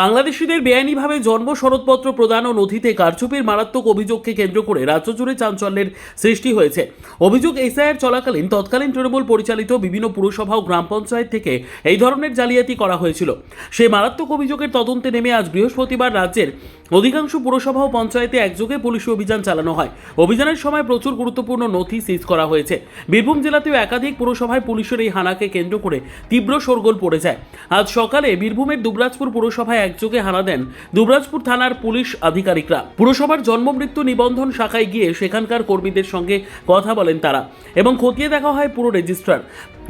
বাংলাদেশিদের বেআইনিভাবে জন্ম সনদপত্র প্রদান ও নথিতে কারচুপির মারাত্মক অভিযোগকে কেন্দ্র করে রাজ্য জুড়ে চাঞ্চল্যের সৃষ্টি হয়েছে। অভিযোগ এসআইআর চলাকালীন তৎকালীন তৃণমূল পরিচালিত বিভিন্ন পুরসভা ও গ্রাম পঞ্চায়েত থেকে এই ধরনের জালিয়াতি করা হয়েছিল। সেই মারাত্মক অভিযোগের তদন্তে নেমে আজ বৃহস্পতিবার রাজ্যের অধিকাংশ পুরসভা ও পঞ্চায়েতে একযোগে পুলিশি অভিযান চালানো হয়। অভিযানের সময় প্রচুর গুরুত্বপূর্ণ নথি সিজ করা হয়েছে। বীরভূম জেলাতেও একাধিক পুরসভায় পুলিশের এই হানাকে কেন্দ্র করে তীব্র শোরগোল পড়ে যায়। আজ সকালে বীরভূমের দুবরাজপুর পুরসভায় একযোগে হানা দেন দুবরাজপুর থানার পুলিশ আধিকারিকরা। পুরসভার জন্ম মৃত্যু নিবন্ধন শাখায় গিয়ে সেখানকার কর্মীদের সঙ্গে কথা বলেন তারা এবং খতিয়ে দেখা হয় পুরো রেজিস্ট্রার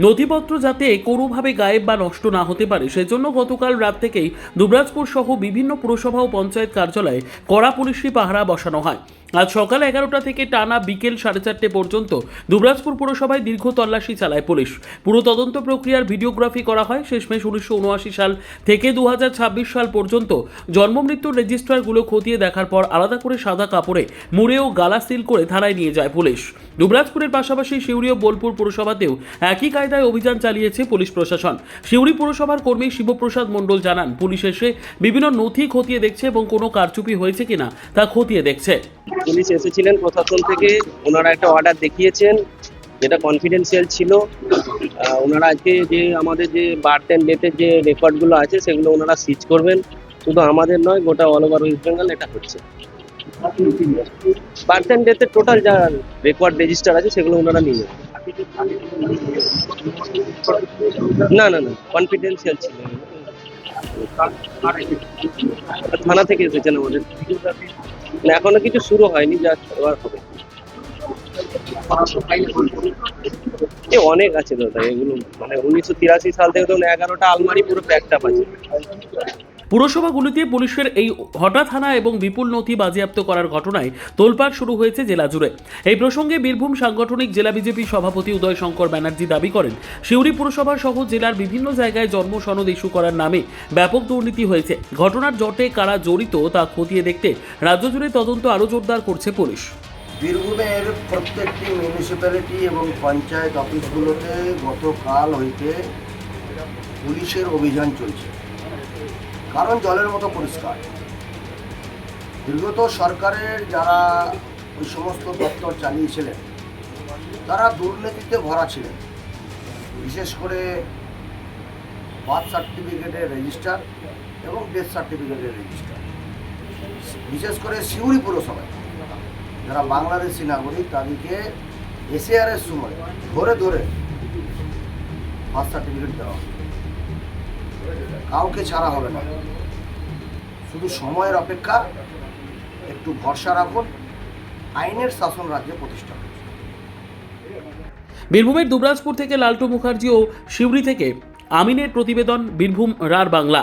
নথিপত্র যাতে কোনোভাবে গায়েব বা নষ্ট না হতে পারে সেজন্য গতকাল রাত থেকেই দুবরাজপুর সহ বিভিন্ন পুরসভা ও পঞ্চায়েত কার্যালয়ে কড়া পুলিশি পাহারা বসানো হয়। আজ সকাল 11টা থেকে টানা বিকেল 4:30 পর্যন্ত দুবরাজপুর পুরসভায় দীর্ঘ তল্লাশি চালায় পুলিশ। পুরো তদন্ত প্রক্রিয়ার ভিডিওগ্রাফি করা হয়। শেষমেশ 1979 সাল থেকে 2026 সাল পর্যন্ত জন্ম মৃত্যুর রেজিস্ট্রারগুলো খতিয়ে দেখার পর আলাদা করে সাদা কাপড়ে মুড়ে ও গালা সিল করে থানায় নিয়ে যায় পুলিশ। দুবরাজপুরের পাশাপাশি সিউড়ি ও বোলপুর পুরসভাতেও একই কায়দায় অভিযান চালিয়েছে পুলিশ প্রশাসন। সিউড়ি পুরসভার কর্মী শিবপ্রসাদ মণ্ডল জানান, পুলিশ এসে বিভিন্ন নথি খতিয়ে দেখছে এবং কোনো কারচুপি হয়েছে কিনা তা খতিয়ে দেখছে। পুলিশ এসেছিলেন প্রশাসন থেকে, ওনারা একটা অর্ডার দেখিয়েছেন যেটা কনফিডেন্সিয়াল ছিল। ওনারা আজকে যে আমাদের যে বার্থ অ্যান্ড ডেথের যে রেকর্ডগুলো আছে সেগুলো ওনারা সিজ করবেন। শুধু আমাদের নয়, গোটা অল ওভার ওয়েস্ট বেঙ্গল এটা হচ্ছে। বার্থ অ্যান্ড ডেথের টোটাল যা রেকর্ড রেজিস্টার আছে সেগুলো ওনারা নিয়ে যাবেন। না না না, কনফিডেন্সিয়াল ছিল। থানা থেকে এসেছেন আমাদের। এখনো কিছু শুরু হয়নি, যা এবার হবে। অনেক আছে দাদা, এগুলো মানে 1983 সাল থেকে তো 11টা আলমারি পুরো প্যাকড আপ আছে। পুরসভাগুলিতে পুলিশের এই হঠাৎ হানা এবং বিপুল নথি বাজেয়াপ্ত করার ঘটনায় তোলপাড় শুরু হয়েছে জেলা জুড়ে। এই প্রসঙ্গে বীরভূম সাংগঠনিক জেলা বিজেপি সভাপতি উদয় শঙ্কর ব্যানার্জি দাবি করেন, সিউড়ি পুরসভা সহ জেলার বিভিন্ন জায়গায় জন্ম সনদ ইস্যু করার নামে ব্যাপক দুর্নীতি হয়েছে। ঘটনার জটে কারা জড়িত তা খতিয়ে দেখতে রাজ্য জুড়ে তদন্ত আরও জোরদার করছে পুলিশ। বীরভূমের প্রত্যেকটি মিউনিসিপ্যালিটি এবং পঞ্চায়েত অফিসগুলোতে গতকাল হইতে পুলিশের অভিযান চলছে, কারণ জলের মতো পরিষ্কার। বিগত সরকারের যারা ওই সমস্ত দপ্তর চালিয়েছিলেন তারা দুর্নীতিতে ভরা ছিলেন, বিশেষ করে বার্থ সার্টিফিকেটের রেজিস্টার এবং ডেথ সার্টিফিকেটের রেজিস্টার। বিশেষ করে সিউড়ি পুরসভায় যারা বাংলাদেশি নাগরিক তাদেরকে এসআইআরের সময় ধরে ধরে বার্থ সার্টিফিকেট দেওয়া হবে। কাউকে ছাড়া হবে না, শুধু সময়ের অপেক্ষা। একটু ভরসা রাখুন, আইনের শাসন রাজ্যে প্রতিষ্ঠা হবে। বীরভূমের দুবরাজপুর থেকে লালটু মুখার্জি ও সিউড়ি থেকে আমিনের প্রতিবেদন, বীরভূম রার বাংলা।